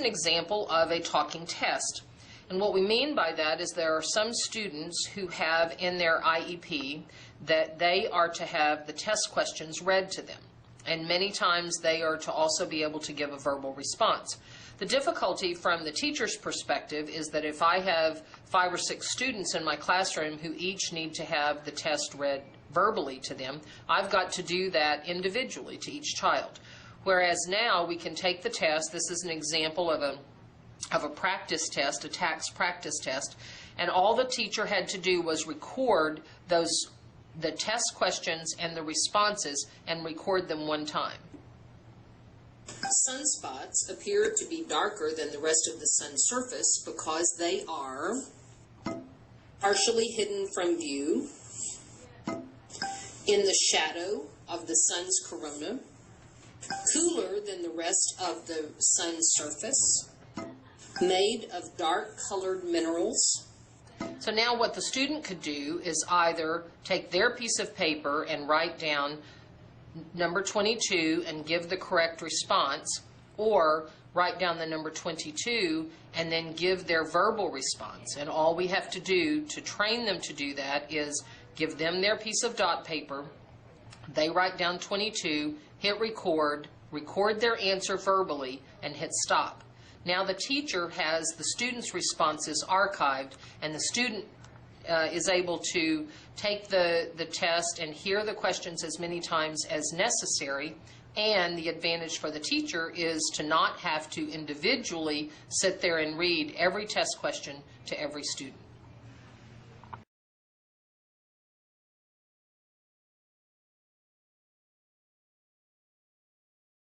an example of a talking test. And what we mean by that is there are some students who have in their IEP that they are to have the test questions read to them. And many times they are to also be able to give a verbal response. The difficulty from the teacher's perspective is that if I have 5 or 6 students in my classroom who each need to have the test read verbally to them, I've got to do that individually to each child. Whereas now we can take the test. This is an example of a practice test, a tax practice test, and all the teacher had to do was record the test questions and the responses and record them one time. Sunspots appear to be darker than the rest of the sun's surface because they are partially hidden from view, in the shadow of the sun's corona, cooler than the rest of the sun's surface, made of dark-colored minerals. So now what the student could do is either take their piece of paper and write down number 22 and give the correct response, or write down the number 22 and then give their verbal response. And all we have to do to train them to do that is give them their piece of dot paper, they write down 22, hit record, record their answer verbally, and hit stop. Now the teacher has the student's responses archived, and the student is able to take the test and hear the questions as many times as necessary. And the advantage for the teacher is to not have to individually sit there and read every test question to every student.